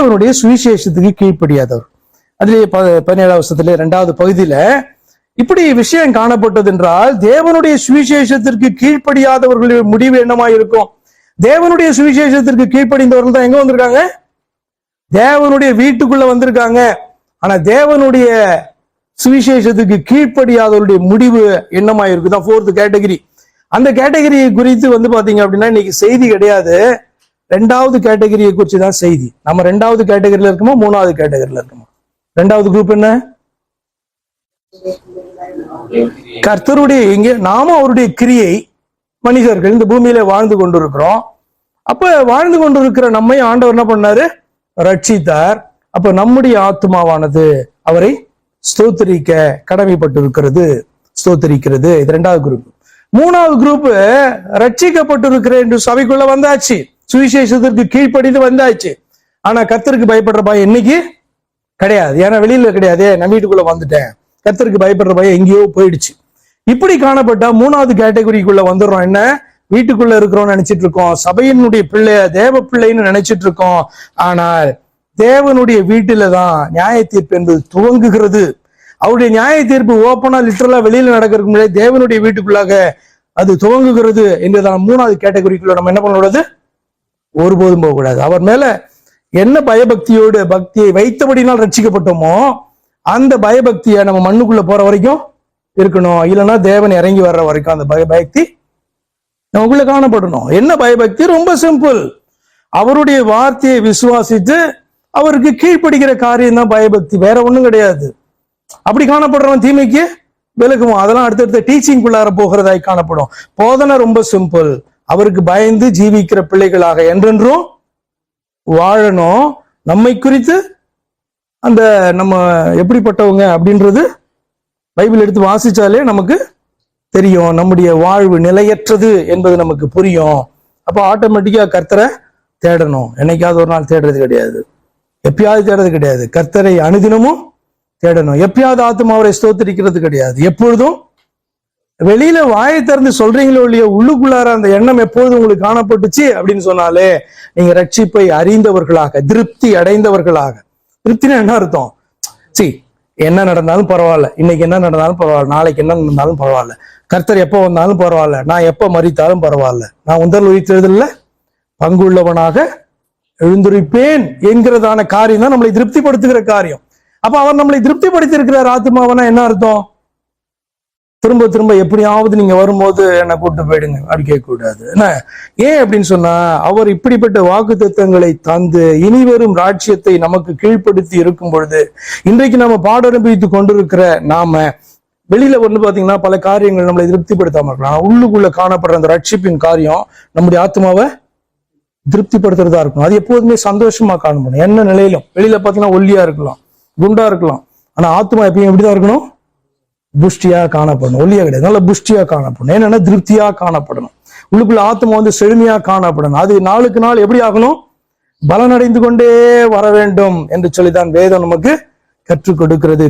தேவனுடைய சுவிசேஷத்துக்கு கீழ்ப்படியாதவர். அதுலேயே 17ஆம் வசனத்துல 2வது பகுதியில இப்படி விஷயம் காணப்பட்டது என்றால், தேவனுடைய சுவிசேஷத்திற்கு கீழ்ப்படியாதவர்களுடைய முடிவு என்னமா இருக்கும்? தேவனுடைய சுவிசேஷத்திற்கு கீழ்ப்படிந்தவர்கள் தான் எங்க வந்திருக்காங்க? தேவனுடைய வீட்டுக்குள்ள வந்திருக்காங்க. ஆனா தேவனுடைய சுவிசேஷத்துக்கு கீழ்ப்படியாதவருடைய முடிவு என்னமா இருக்குதான் 4th கேட்டகரி. அந்த கேட்டகரியை குறித்து பாத்தீங்க அப்படின்னா இன்னைக்கு செய்தி கிடையாது. 2வது கேட்டகரியை குறித்து தான் செய்தி. நம்ம 2வது கேட்டகரியில இருக்குமா 3வது கேட்டகரியில இருக்குமா? 2வது குரூப் என்ன? கர்த்தருடைய இங்கே நாம அவருடைய கிரியை மனிதர்கள் இந்த பூமியில வாழ்ந்து கொண்டிருக்கிறோம். அப்ப வாழ்ந்து கொண்டிருக்கிற நம்மை ஆண்டவர் என்ன பண்ணாரு? ரட்சித்தார். அப்ப நம்முடைய ஆத்மாவானது அவரை ஸ்தோத்திரிக்க கடமைப்பட்டிருக்கிறது, ஸ்தோத்திரிக்கிறது. இது 2வது குரூப். 3வது குரூப் ரட்சிக்கப்பட்டிருக்கிற என்று சபைக்குள்ள வந்தாச்சு, சுவிசேஷத்திற்கு கீழ்ப்படிந்து வந்தாச்சு. ஆனா கர்த்தருக்கு பயப்படுற பயம் இன்னைக்கு கிடையாது. ஏன்னா வெளியில கிடையாது, நான் வீட்டுக்குள்ள வந்துட்டேன், கர்த்தருக்கு பயப்படுற பயம் எங்கேயோ போயிடுச்சு. இப்படி காணப்பட்டா 3வது கேட்டகரிக்குள்ள வந்துடுறோம். என்ன? வீட்டுக்குள்ள இருக்கிறோம்னு நினைச்சிட்டு இருக்கோம், சபையினுடைய பிள்ளை, தேவ பிள்ளைன்னு நினைச்சிட்டு இருக்கோம். ஆனால் தேவனுடைய வீட்டில தான் நியாய தீர்ப்பு என்பது துவங்குகிறது. அவருடைய நியாய தீர்ப்பு ஓப்பனா லிட்டரலா வெளியில நடக்கிறதுக்கு முன்னாடி தேவனுடைய வீட்டுக்குள்ளாக அது துவங்குகிறது என்றுதான் 3வது கேட்டகரிக்குள்ள நம்ம என்ன பண்ணக்கூடாது? ஒருபோதும் போகக்கூடாது. அவர் மேல என்ன பயபக்தியோடு பக்தியை வைத்தபடினால் ரட்சிக்கப்பட்டோமோ அந்த பயபக்தியை நம்ம மண்ணுக்குள்ள போற வரைக்கும் இருக்கணும். இல்லைன்னா தேவன் இறங்கி வர்ற வரைக்கும் அந்த பயபக்தி நமக்குள்ள காணப்படணும். என்ன பயபக்தி? ரொம்ப சிம்பிள். அவருடைய வார்த்தையை விசுவாசித்து அவருக்கு கீழ்ப்படுகிற காரியம் தான் பயபக்தி, வேற ஒண்ணும் கிடையாது. அப்படி காணப்படுறவன் தீமைக்கு விலகுவோம். அதெல்லாம் அடுத்தடுத்த டீச்சிங்குள்ளார போகிறதாய் காணப்படும். போதனை ரொம்ப சிம்பிள். அவருக்கு பயந்து ஜீவிக்கிற பிள்ளைகளாக என்றென்றும் வாழணும். நம்மை குறித்து அந்த நம்ம எப்படிப்பட்டவங்க அப்படின்றது பைபிள் எடுத்து வாசிச்சாலே நமக்கு தெரியும். நம்முடைய வாழ்வு நிலையற்றது என்பது நமக்கு புரியும். அப்போ ஆட்டோமேட்டிக்கா கர்த்தரை தேடணும். என்னைக்காவது ஒரு நாள் தேடுறது கிடையாது, எப்பயாவது தேடுறது கிடையாது. கர்த்தரை அனுதினமும் தேடணும். எப்பயாவது ஆத்மாவரை ஸ்தோத்திரிக்கிறது கிடையாது. எப்பொழுதும் வெளியில வாயை திறந்து சொல்றீங்களோ இல்லையோ, உள்ளுக்குள்ளார அந்த எண்ணம் எப்பொழுதும் உங்களுக்கு காணப்பட்டுச்சு அப்படின்னு சொன்னாலே நீங்க ரட்சிப்பை அறிந்தவர்களாக, திருப்தி அடைந்தவர்களாக. திருப்தினா என்ன அர்த்தம்? என்ன நடந்தாலும் பரவாயில்ல, இன்னைக்கு என்ன நடந்தாலும் பரவாயில்ல, நாளைக்கு என்ன நடந்தாலும் பரவாயில்ல, கர்த்தர் எப்போ வந்தாலும் பரவாயில்ல, நான் எப்போ மரித்தாலும் பரவாயில்ல, நான் உந்தல் உயிர்த்தெழுதல்ல பங்குள்ளவனாக எழுந்துரைப்பேன் என்கிறதான காரியம் தான் நம்மளை திருப்திப்படுத்துகிற காரியம். அப்ப அவர் நம்மளை திருப்திப்படுத்தி இருக்கிறார் ஆத்மாவனா என்ன அர்த்தம்? திரும்ப திரும்ப எப்படியாவது நீங்க வரும்போது என்னை கூட்டு போயிடுங்க அப்படி கேட்க கூடாது. என்ன ஏன் அப்படின்னு சொன்னா, அவர் இப்படிப்பட்ட வாக்குத்தத்தங்களை தந்து இனிவரும் ராஜ்யத்தை நமக்கு கீழ்ப்படுத்தி இருக்கும் பொழுது இன்றைக்கு நம்ம பாடரம்பித்து கொண்டிருக்கிற நாம வெளியில பாத்தீங்கன்னா பல காரியங்கள் நம்மளை திருப்திப்படுத்தாம இருக்கலாம். உள்ளுக்குள்ள காணப்படுற அந்த ரட்சிப்பின் காரியம் நம்முடைய ஆத்மாவை திருப்திப்படுத்துறதா இருக்கணும். அது எப்போதுமே சந்தோஷமா காணப்படும். என்ன நிலையிலும் வெளியில பாத்தீங்கன்னா ஒல்லியா இருக்கலாம், குண்டா இருக்கலாம், ஆனா ஆத்மா எப்பயும் எப்படிதான் இருக்கணும்? புஷ்டியா காணப்படணும். ஒல்லியா கிடையாது, நல்ல புஷ்டியா காணப்படணும். என்னன்னா திருப்தியா காணப்படணும். உள்ளுக்குள்ள ஆத்மா செழுமையா காணப்படணும். அது நாளுக்கு நாள் எப்படி ஆகணும்? பலனடைந்து கொண்டே வர வேண்டும் என்று சொல்லிதான் வேதம் நமக்கு கற்றுக் கொடுக்கிறது.